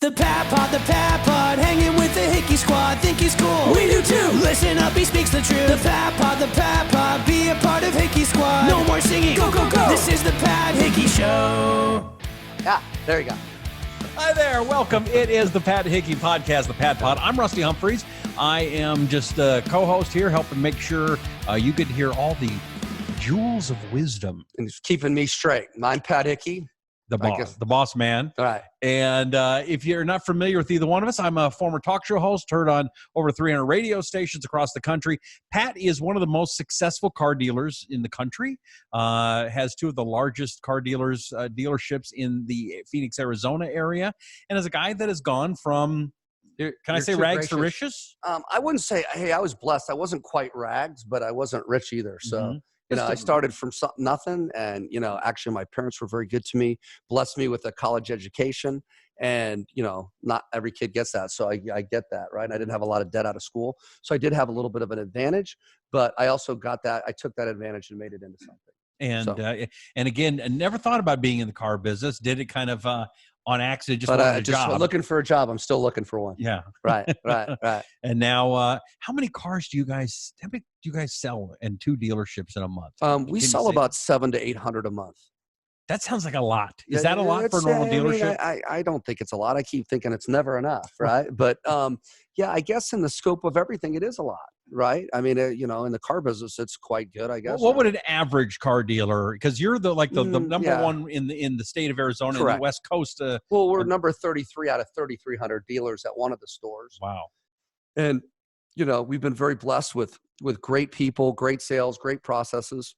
The Pat Pod, hanging with the Hickey Squad, think he's cool. We do too. Listen up, he speaks the truth. The Pat Pod, be a part of Hickey Squad. No more singing, go, go, go. This is the Pat Hickey Show. Yeah, there you go. Hi there, welcome. It is the Pat Hickey Podcast, the Pat Pod. I'm Rusty Humphries. I am just a co-host here, helping make sure you get to hear all the jewels of wisdom. And it's keeping me straight. I'm Pat Hickey. The boss man. All right. And if you're not familiar with either one of us, I'm a former talk show host, heard on over 300 radio stations across the country. Pat is one of the most successful car dealers in the country, has two of the largest car dealerships in the Phoenix, Arizona area, and is a guy that has gone from, can I say rags to riches? I wouldn't say, hey, I was blessed. I wasn't quite rags, but I wasn't rich either. So, I started from nothing. And, actually my parents were very good to me, blessed me with a college education. And, not every kid gets that. So I get that, right? And I didn't have a lot of debt out of school. So I did have a little bit of an advantage, but I also got that. I took that advantage and made it into something. And again, I never thought about being in the car business. Did it kind of on accident, just but wanted a job. Looking for a job. I'm still looking for one. Yeah. Right. And now, how many cars do you guys sell in two dealerships in a month? We sell about 700 to 800 a month. That sounds like a lot. Is that a lot for a normal dealership? I don't think it's a lot. I keep thinking it's never enough, right? But I guess in the scope of everything, it is a lot, right? I mean, in the car business, it's quite good, I guess. What would an average car dealer? Because you're the number one in the state of Arizona, in the West Coast. Well, we're number 33 out of 3,300 dealers at one of the stores. Wow. And we've been very blessed with great people, great sales, great processes.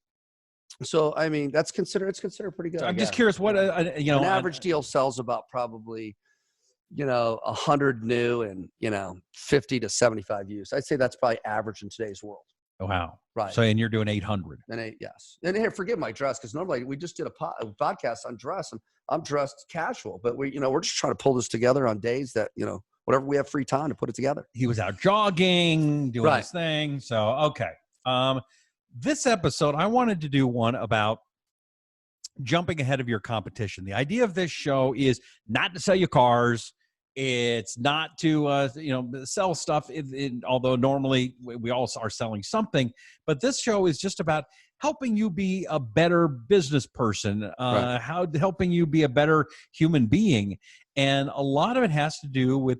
So, I mean, it's considered pretty good. I'm just curious what, an average deal sells about probably, 100 new and, 50 to 75 used. I'd say that's probably average in today's world. Oh, wow. Right. So, and you're doing 800. Yes. And here, forgive my dress, because normally we just did a podcast on dress, and I'm dressed casual, but we're just trying to pull this together on days that, whatever we have free time to put it together. He was out jogging, doing his thing. So, okay. This episode, I wanted to do one about jumping ahead of your competition. The idea of this show is not to sell you cars. It's not to, sell stuff, although normally we all are selling something. But this show is just about helping you be a better business person, helping you be a better human being. And a lot of it has to do with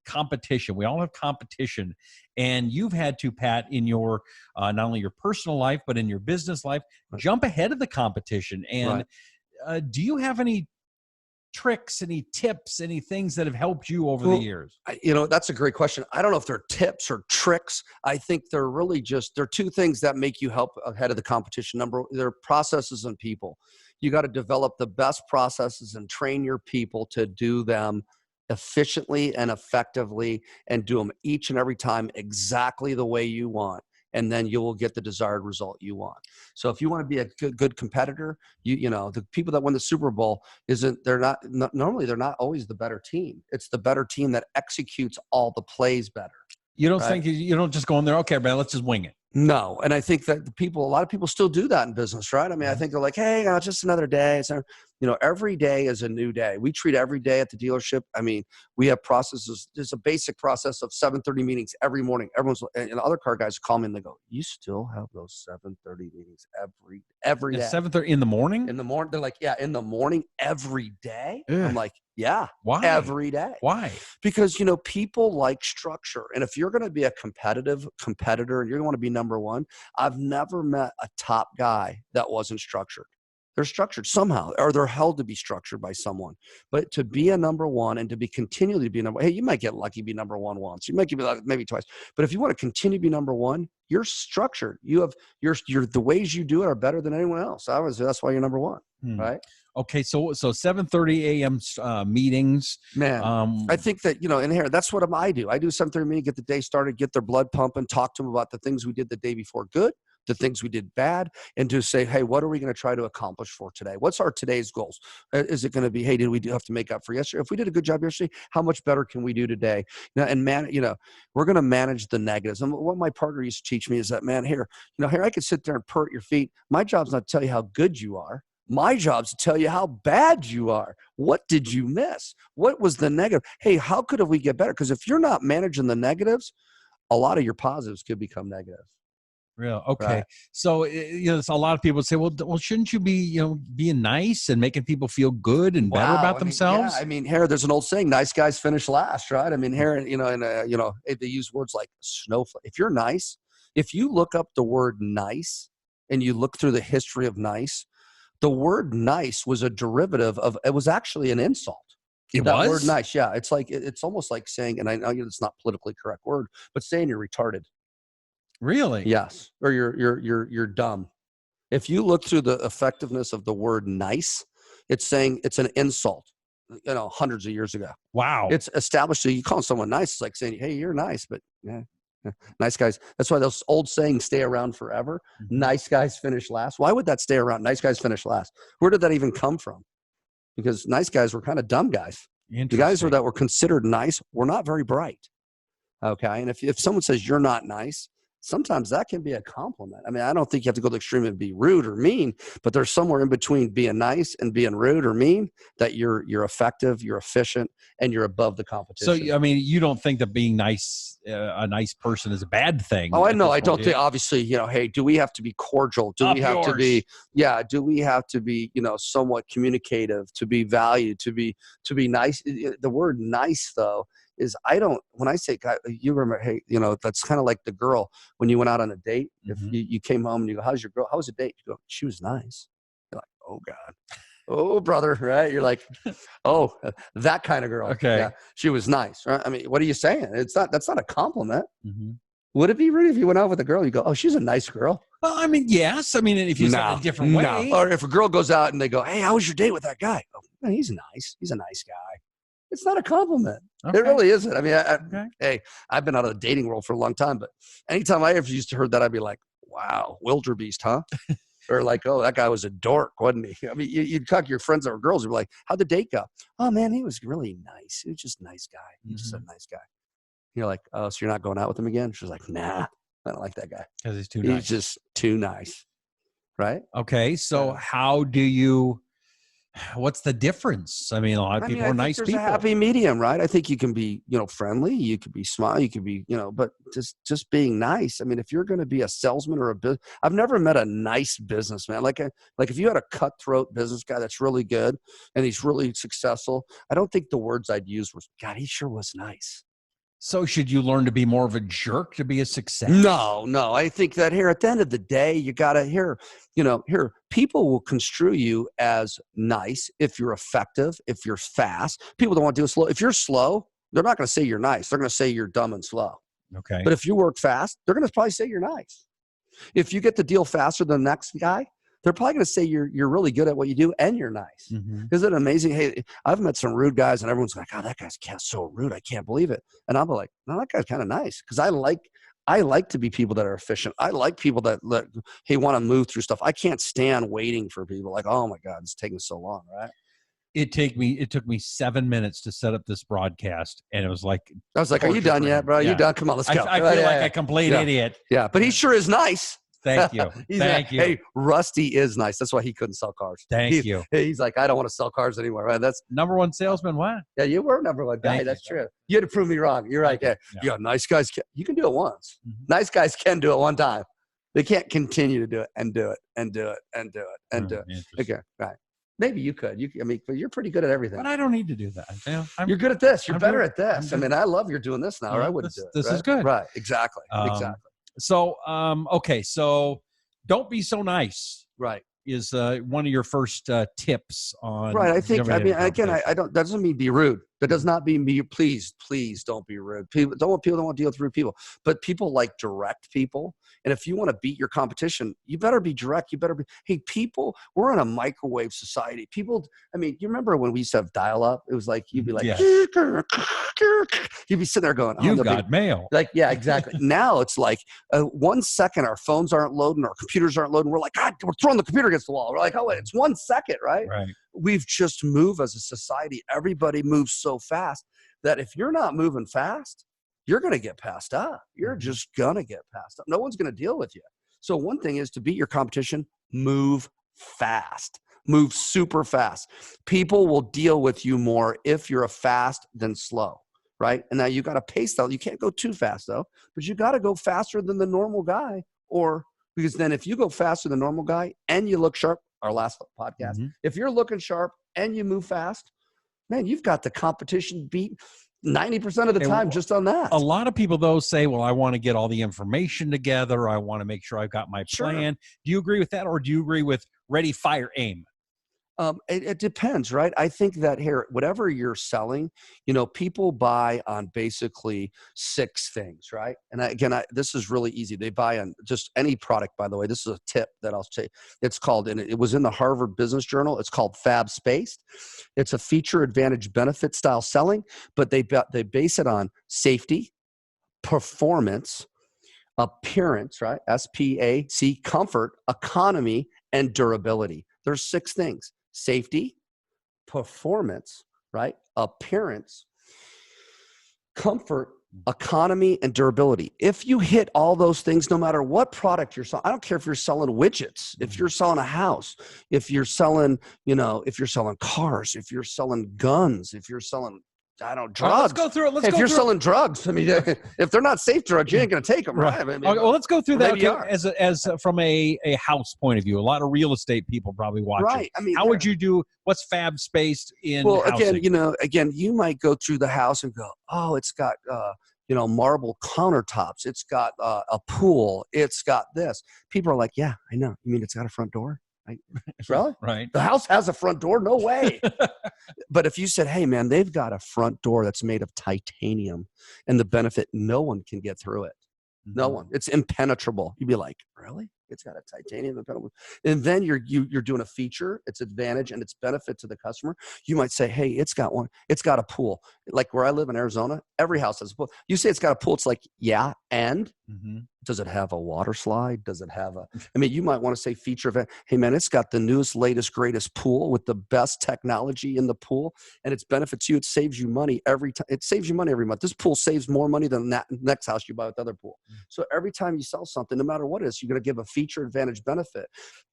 competition. We all have competition. And you've had to, Pat, in your not only your personal life, but in your business life, jump ahead of the competition. And do you have any tricks, any tips, any things that have helped you over the years? That's a great question. I don't know if they're tips or tricks. I think they're really they're two things that make you help ahead of the competition. They're processes and people. You got to develop the best processes and train your people to do them efficiently and effectively, and do them each and every time exactly the way you want. And then you will get the desired result you want. So if you want to be a good competitor, the people that win the Super Bowl they're not always the better team. It's the better team that executes all the plays better. You don't think you don't just go in there, okay, man, let's just wing it. No. And I think that a lot of people still do that in business, right? I mean, I think they're like, hey, it's just another day. Every day is a new day. We treat every day at the dealership. I mean, we have processes. There's a basic process of 7:30 meetings every morning. And other car guys call me and they go, you still have those 7:30 meetings every day? 7:30 in the morning? In the morning. They're like, yeah, in the morning every day. Ugh. I'm like, yeah. Why? Every day. Why? Because, people like structure. And if you're going to be a competitor and you're going to want to be number one, I've never met a top guy that wasn't structured. They're structured somehow, or they're held to be structured by someone. But to be a number one and to be continually be number, hey, you might get lucky, be number one once. You might be lucky maybe twice. But if you want to continue to be number one, you're structured. You have the ways you do it are better than anyone else. That's why you're number one, right? Okay, so 7:30 a.m. Meetings. Man, I think that, in here, that's what I do. I do 7:30 meeting, get the day started, get their blood pumping, talk to them about the things we did the day before good, the things we did bad, and to say, hey, what are we going to try to accomplish for today? What's our today's goals? Is it going to be, hey, did we have to make up for yesterday? If we did a good job yesterday, how much better can we do today? Now, and we're going to manage the negatives. And what my partner used to teach me is that, man, here I could sit there and purr at your feet. My job's not to tell you how good you are. My job's to tell you how bad you are. What did you miss? What was the negative? Hey, how could we get better? Because if you're not managing the negatives, a lot of your positives could become negatives. Real okay. Right. So a lot of people say, well, shouldn't you be being nice and making people feel good and better about themselves? Yeah, I mean, here there's an old saying: "Nice guys finish last." Right? I mean, here, and they use words like snowflake. If you're nice, if you look up the word "nice" and you look through the history of nice, the word "nice" was a derivative of. It was actually an insult. That word "nice," yeah, it's like it's almost like saying, and I know it's not politically correct word, but saying you're retarded. Really? Yes, or you're dumb. If you look through the effectiveness of the word "nice," it's saying it's an insult. Hundreds of years ago. Wow. It's established. So you call someone nice, it's like saying, "Hey, you're nice," but yeah, nice guys. That's why those old sayings stay around forever. Mm-hmm. Nice guys finish last. Why would that stay around? Nice guys finish last. Where did that even come from? Because nice guys were kind of dumb guys. The guys that were considered nice were not very bright. Okay, and if someone says you're not nice, sometimes that can be a compliment. I mean, I don't think you have to go to the extreme and be rude or mean, but there's somewhere in between being nice and being rude or mean that you're effective, you're efficient, and you're above the competition. So, I mean, you don't think that being nice, a nice person is a bad thing? Oh, I know. I don't think, obviously, hey, do we have to be cordial? Do we have to be, somewhat communicative, to be valued, to be nice? The word nice, though, is when I say, God, you remember, hey, that's kind of like the girl when you went out on a date. Mm-hmm. If you came home and you go, how's your girl? How was the date? You go, she was nice. You're like, oh God, oh brother, right? You're like, oh, that kind of girl. Okay. Yeah, she was nice. Right? I mean, what are you saying? That's not a compliment. Mm-hmm. Would it be rude if you went out with a girl? You go, oh, she's a nice girl. Well, I mean, yes. I mean, if you say it a different way. Or if a girl goes out and they go, hey, how was your date with that guy? Oh, man, he's nice. He's a nice guy. It's not a compliment. Okay. It really isn't. I mean, hey, I've been out of the dating world for a long time, but anytime I ever used to heard that, I'd be like, wow, wildebeest, huh? Or like, oh, that guy was a dork, wasn't he? I mean, you'd talk to your friends that were girls. You'd be like, how'd the date go? Oh, man, he was really nice. He was just a nice guy. He's just a nice guy. You're like, oh, so you're not going out with him again? She's like, nah, I don't like that guy. Because he's too nice. He's just too nice. Right? Okay, so what's the difference? I mean, a lot of people are nice people. There's a happy medium, right? I think you can be, friendly, you could be smart, you could be, but just being nice. I mean, if you're going to be a salesman or I've never met a nice businessman. Like if you had a cutthroat business guy that's really good and he's really successful, I don't think the words I'd use was, God, he sure was nice. So should you learn to be more of a jerk to be a success? No. I think that here at the end of the day, you got to people will construe you as nice if you're effective, if you're fast. People don't want to do it slow. If you're slow, they're not going to say you're nice. They're going to say you're dumb and slow. Okay. But if you work fast, they're going to probably say you're nice. If you get the deal faster than the next guy, they're probably going to say you're really good at what you do and you're nice. Mm-hmm. Isn't it amazing? Hey, I've met some rude guys and everyone's like, oh, that guy's so rude. I can't believe it. And I'm like, no, that guy's kind of nice because I like to be people that are efficient. I like people that want to move through stuff. I can't stand waiting for people like, oh my God, it's taking so long, right? It took me 7 minutes to set up this broadcast, and it was like I was like, are you done yet, bro? Yeah. You done? Come on, let's go. I feel like a complete idiot. Yeah, but he sure is nice. Thank you. Thank you. Hey, Rusty is nice. That's why he couldn't sell cars. Thank you. He's like, I don't want to sell cars anymore. Right? That's number one salesman. What? Yeah, you were number one guy. That's true. You had to prove me wrong. You're right. Yeah, nice guys. You can do it once. Mm-hmm. Nice guys can do it one time. They can't continue to do it and do it and do it and do it and do it. Okay, right. Maybe you could. But you're pretty good at everything. But I don't need to do that. You're good at this. You're better at this. I mean, I love you're doing this now, or I wouldn't do it. This is good. Right. Exactly. Exactly. So, okay. So don't be so nice. Right. Is one of your first tips on. Right. I think, again, I don't, that doesn't mean be rude. That does not mean be, please don't be rude. People don't want to deal with rude people, but people like direct people. And if you want to beat your competition, you better be direct. You better be, hey, people, we're in a microwave society. People, I mean, you remember when we used to have dial up? It was like, you'd be like, you'd be sitting there going, you got mail. Like, yeah, exactly. Now it's like 1 second, our phones aren't loading, our computers aren't loading. We're like, God, we're throwing the computer against the wall. We're like, oh, wait, it's 1 second, right? Right. We've just moved as a society. Everybody moves so fast that if you're not moving fast, you're going to get passed up. You're just going to get passed up. No one's going to deal with you. So one thing is to beat your competition, move fast. move super fast. People will deal with you more if you're a fast than slow, right? And now you got to pace though. You can't go too fast though, but you got to go faster than the normal guy, or because then if you go faster than the normal guy and you look sharp, our last podcast, if you're looking sharp and you move fast, man, you've got the competition beat 90% of the time just on that. A lot of people, though, say, well, I want to get all the information together. I want to make sure I've got my plan. Do you agree with that, or do you agree with ready, fire, aim? It depends, right? I think that here, whatever you're selling, people buy on basically 6 things, right? And this is really easy. They buy on just any product, by the way. This is a tip that I'll say. It's called, and it was in the Harvard Business Journal. It's called Fab Spaced. It's a feature, advantage, benefit style selling, but they base it on safety, performance, appearance, right? SPAC, comfort, economy, and durability. There's 6 things. Safety, performance, right? Appearance, comfort, economy, and durability. If you hit all those things, no matter what product you're selling, I don't care if you're selling widgets, if you're selling a house, if you're selling, if you're selling cars, if you're selling guns, if you're selling drugs. Let's go through it. If you're selling drugs, I mean, if they're not safe drugs, you ain't going to take them, right? I mean, well, let's go through that. Maybe as from a house point of view. A lot of real estate people probably watching. Right. I mean, how would you do? What's Fab Spaced in? Well, housing? again, you might go through the house and go, oh, it's got marble countertops. It's got a pool. It's got this. People are like, yeah, I know. You mean it's got a front door? Really? Right. The house has a front door? No way. But if you said, hey, man, they've got a front door that's made of titanium, and the benefit, no one can get through it. No one. It's impenetrable. You'd be like, really? It's got a titanium impenetrable. And then you're doing a feature, its advantage and its benefit to the customer. You might say, hey, it's got one. It's got a pool. Like where I live in Arizona, every house has a pool. You say it's got a pool. It's like, yeah, and does it have a water slide? Does it have you might want to say feature event. Hey, man, it's got the newest, latest, greatest pool with the best technology in the pool, and its benefits you. It saves you money every time. It saves you money every month. This pool saves more money than that next house you buy with the other pool. So every time you sell something, no matter what it is, you're going to give a feature, advantage, benefit.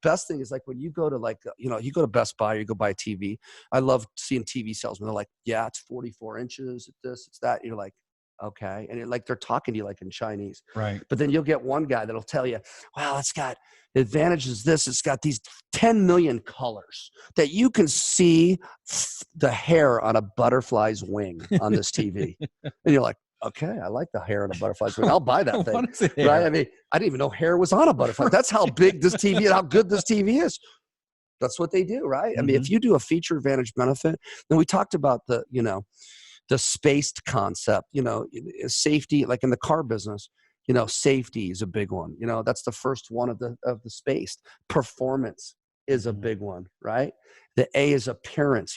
Best thing is like when you go to you go to Best Buy, or you go buy a TV. I love seeing TV salesmen. They're like, yeah, it's 44 inches, it's this, it's that. You're like, okay. And they're talking to you like in Chinese. Right. But then you'll get one guy that'll tell you, well, it's got the advantage is this. It's got these 10 million colors that you can see the hair on a butterfly's wing on this TV. And you're like, okay, I like the hair on a butterfly's wing. I'll buy that thing. Right? I mean, I didn't even know hair was on a butterfly. That's how big this TV and how good this TV is. That's what they do, right? I mean, if you do a feature, advantage, benefit, then we talked about the spaced concept, safety, like in the car business, safety is a big one. That's the first one of the spaced. Performance is a big one, right? The A is appearance.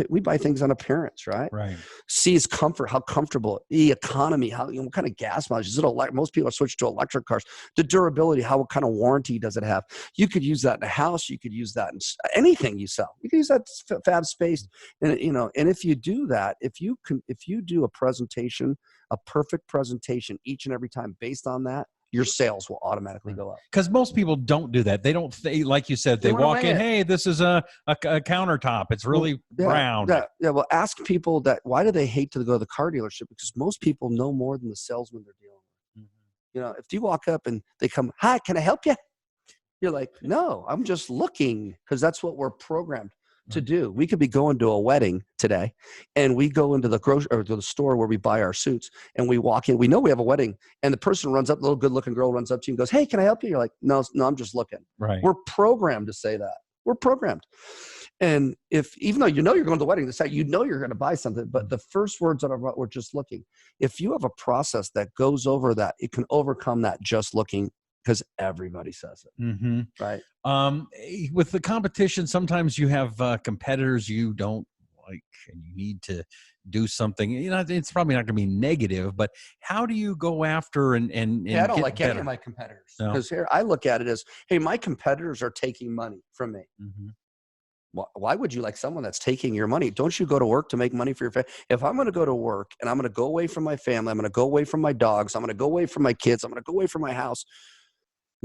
We buy things on appearance, right? Right. C is comfort, how comfortable. E, economy, what kind of gas mileage is it? Most people are switched to electric cars. The durability, what kind of warranty does it have? You could use that in a house. You could use that in anything you sell. You can use that Fab Spaced, and and if you do that, if you do a presentation, a perfect presentation each and every time based on that, your sales will automatically go up. Because most people don't do that. They don't, like you said, they walk in, hey, this is a countertop. It's really brown. Yeah. Well, ask people that, why do they hate to go to the car dealership? Because most people know more than the salesman they're dealing with. If you walk up and they come, hi, can I help you? You're like, no, I'm just looking, because that's what we're programmed to do. We could be going to a wedding today, and we go into the grocery or to the store where we buy our suits, and we walk in. We know we have a wedding, and the person runs up, the little good-looking girl runs up to you and goes, "Hey, can I help you?" You're like, "No, I'm just looking." Right. We're programmed to say that. We're programmed, and even though you're going to the wedding, you're going to buy something, but the first words out of we're just looking. If you have a process that goes over that, it can overcome that just looking. Because everybody says it, right? With the competition, sometimes you have competitors you don't like, and you need to do something. It's probably not going to be negative, but how do you go after and I don't like better? any of my competitors, because here I look at it as, hey, my competitors are taking money from me. Why would you like someone that's taking your money? Don't you go to work to make money for your family? If I'm going to go to work and I'm going to go away from my family, I'm going to go away from my dogs, I'm going to go away from my kids, I'm going to go away from my house.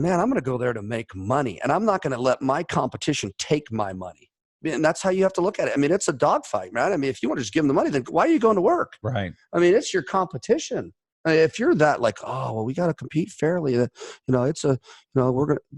Man, I'm going to go there to make money, and I'm not going to let my competition take my money. And that's how you have to look at it. I mean, it's a dogfight, man. I mean, if you want to just give them the money, then why are you going to work? Right. I mean, it's your competition. I mean, if you're that like, oh, well, we got to compete fairly, it's a,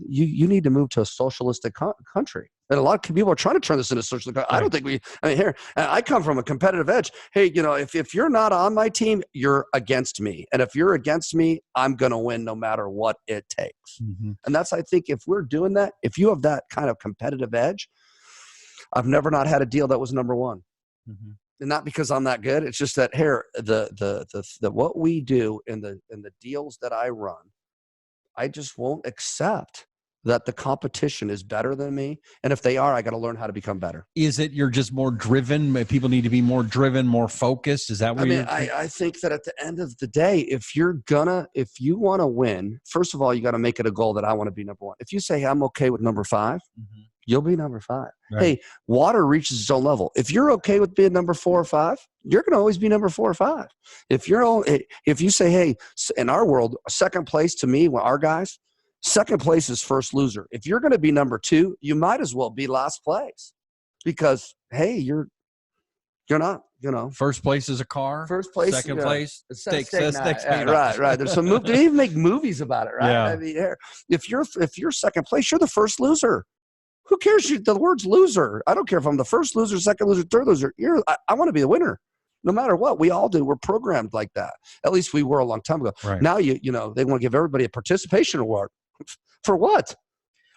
you need to move to a socialistic country. And a lot of people are trying to turn this into socialistic. Right. I don't think here, I come from a competitive edge. Hey, if you're not on my team, you're against me. And if you're against me, I'm going to win no matter what it takes. Mm-hmm. And that's, I think, if we're doing that, if you have that kind of competitive edge, I've never not had a deal that was number one. Mm-hmm. And not because I'm that good. It's just that here, the what we do in the deals that I run, I just won't accept that the competition is better than me. And if they are, I got to learn how to become better. Is it you're just more driven? People need to be more driven, more focused. Is that what I think that at the end of the day, if you want to win, first of all, you got to make it a goal that I want to be number one. If you say I'm okay with number 5, mm-hmm. you'll be number 5. Right. Hey, water reaches its own level. If you're okay with being number 4 or 5, you're going to always be number 4 or 5. If you say, hey, in our world, second place to me, our guys, second place is first loser. If you're going to be number 2, you might as well be last place, because hey, you're not. First place is a car. First place, second place, steak. Right. There's some they even make movies about it, right? Yeah. I mean, if you're second place, you're the first loser. Who cares? The word's loser. I don't care if I'm the first loser, second loser, third loser. I want to be the winner, no matter what. We all do. We're programmed like that. At least we were a long time ago. Right. Now they want to give everybody a participation award. For what?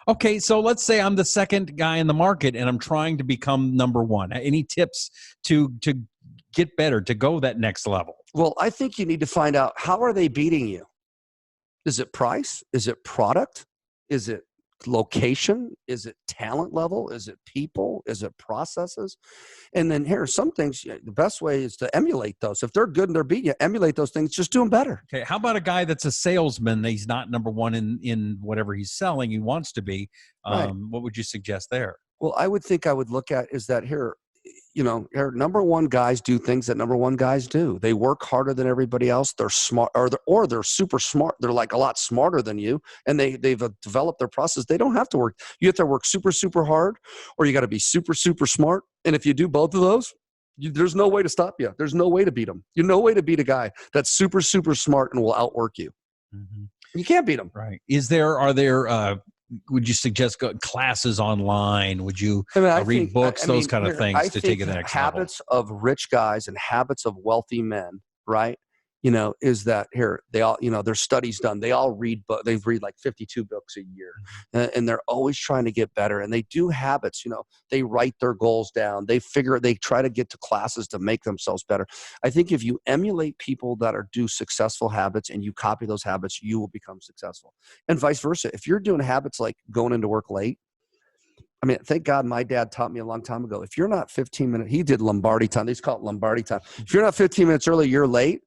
Okay, so let's say I'm the second guy in the market and I'm trying to become number 1. Any tips to get better, to go that next level? Well, I think you need to find out, how are they beating you? Is it price? Is it product? Is it location? Is it talent level? Is it people? Is it processes? And then here are some things. The best way is to emulate those. If they're good and they're beating you, emulate those things. Just do them better. Okay. How about a guy that's a salesman? He's not number 1 in whatever he's selling. He wants to be. Right. What would you suggest there? Well, I would look at is that here, number 1 guys do things that number 1 guys do. They work harder than everybody else. They're smart, or they're super smart. They're like a lot smarter than you, and they've developed their process. They don't have to work. You have to work super, super hard, or you got to be super, super smart. And if you do both of those, there's no way to stop you. There's no way to beat them. There's no way to beat a guy that's super, super smart and will outwork you. Mm-hmm. You can't beat them. Right. Are there would you suggest classes online? Would you read books, those kind of things to take it to the next level? Habits of rich guys and habits of wealthy men, right? Is that here, they all, there's studies done. They all read books. They read like 52 books a year, and they're always trying to get better. And they do habits, they write their goals down. They try to get to classes to make themselves better. I think if you emulate people that do successful habits and you copy those habits, you will become successful, and vice versa. If you're doing habits like going into work late, I mean, thank God my dad taught me a long time ago. If you're not 15 minutes, he did Lombardi time. They used to call it Lombardi time. If you're not 15 minutes early, you're late.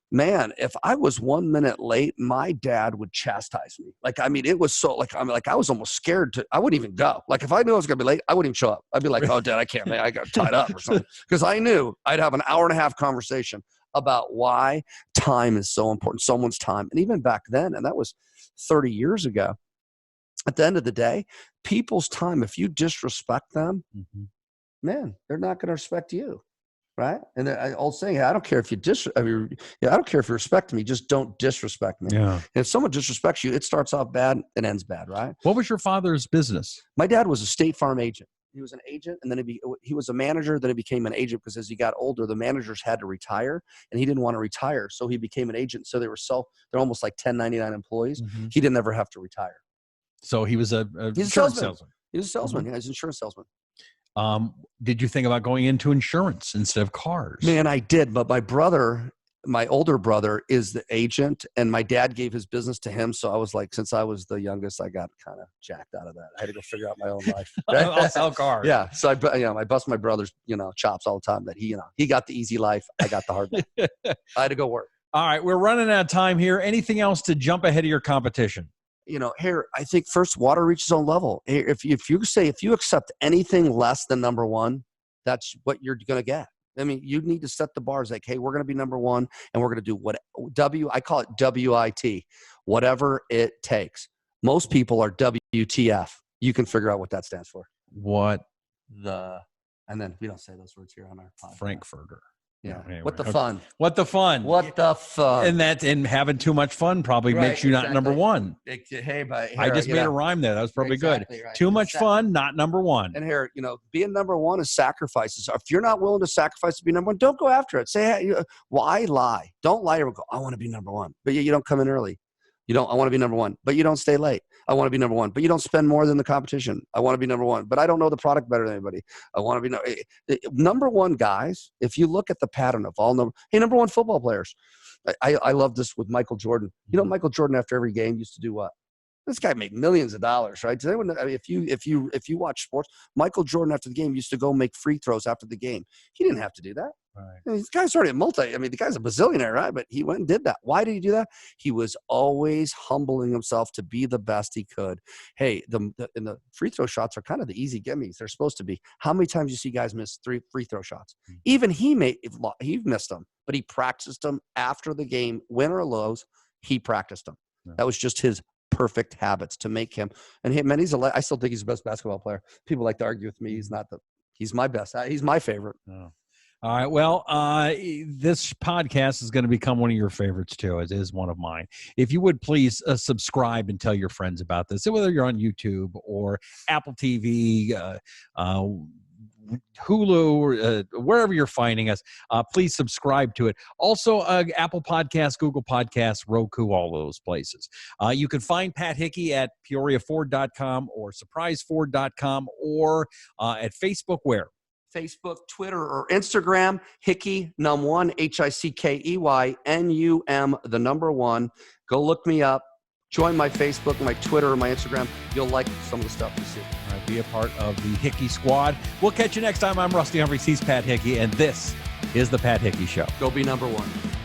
Man, if I was 1 minute late, my dad would chastise me. Like, I mean, it was so I was almost scared I wouldn't even go. Like, if I knew I was going to be late, I wouldn't even show up. I'd be like, oh, Dad, I can't, man. I got tied up or something. Because I knew I'd have an hour and a half conversation about why time is so important, someone's time. And even back then, and that was 30 years ago, at the end of the day, people's time, if you disrespect them, man, they're not going to respect you. Right. And the old saying, I don't care if I don't care if you respect me, just don't disrespect me. Yeah. And if someone disrespects you, it starts off bad and ends bad. Right. What was your father's business? My dad was a State Farm agent. He was an agent, and then he was a manager. Then he became an agent because as he got older, the managers had to retire, and he didn't want to retire, so he became an agent. So they're almost like 1099 employees. Mm-hmm. He didn't ever have to retire. So he was he's a salesman. He was a salesman. Mm-hmm. Yeah, he's an insurance salesman. Did you think about going into insurance instead of cars? Man, I did, but my older brother is the agent, and my dad gave his business to him. So I was like, since I was the youngest, I got kind of jacked out of that. I had to go figure out my own life. I'll sell cars. Yeah. So I bust my brother's, chops all the time that he got the easy life. I got the hard life. I had to go work. All right. We're running out of time here. Anything else to jump ahead of your competition? Here, I think first, water reaches its own level. If you accept anything less than number 1, that's what you're going to get. I mean, you need to set the bars like, hey, we're going to be number 1, and we're going to do what I call it WIT, whatever it takes. Most people are WTF. You can figure out what that stands for. What and then we don't say those words here on our podcast. Frankfurter. Yeah. No, anyway. What the fun? What the fun? What the fun? And having too much fun probably makes you not number one. Hey, but here, I just made a rhyme there. That was probably good. Right. Too much fun, not number one. And here, being number one is sacrifices. If you're not willing to sacrifice to be number one, don't go after it. Say, hey, why lie? Don't lie or go, I want to be number one. But you don't come in early. I want to be number one, but you don't stay late. I want to be number one, but you don't spend more than the competition. I want to be number one, but I don't know the product better than anybody. I want to be number one guys. If you look at the pattern of all number one football players, I love this with Michael Jordan. Michael Jordan after every game used to do what? This guy made millions of dollars, right? Does anyone? If you watch sports, Michael Jordan after the game used to go make free throws after the game. He didn't have to do that. Right. This guy's already the guy's a bazillionaire, right? But he went and did that. Why did he do that? He was always humbling himself to be the best he could. Hey, the free throw shots are kind of the easy gimmies. They're supposed to be. How many times you see guys miss 3 free throw shots? Even he missed them, but he practiced them after the game, win or lose. He practiced them. Yeah. That was just his perfect habits to make him. And I still think he's the best basketball player. People like to argue with me. He's my best. He's my favorite. Oh. All right. Well, this podcast is going to become one of your favorites too. It is one of mine. If you would please subscribe and tell your friends about this, whether you're on YouTube or Apple TV, Hulu, or wherever you're finding us, please subscribe to it. Also, Apple Podcasts, Google Podcasts, Roku, all those places. You can find Pat Hickey at PeoriaFord.com or SurpriseFord.com or at Facebook, where? Facebook, Twitter, or Instagram, Hickey Num1, HICKEYNUM, the number 1. Go look me up. Join my Facebook, my Twitter, or my Instagram. You'll like some of the stuff you see. All right, be a part of the Hickey Squad. We'll catch you next time. I'm Rusty Humphries. He's Pat Hickey, and this is the Pat Hickey Show. Go be number 1.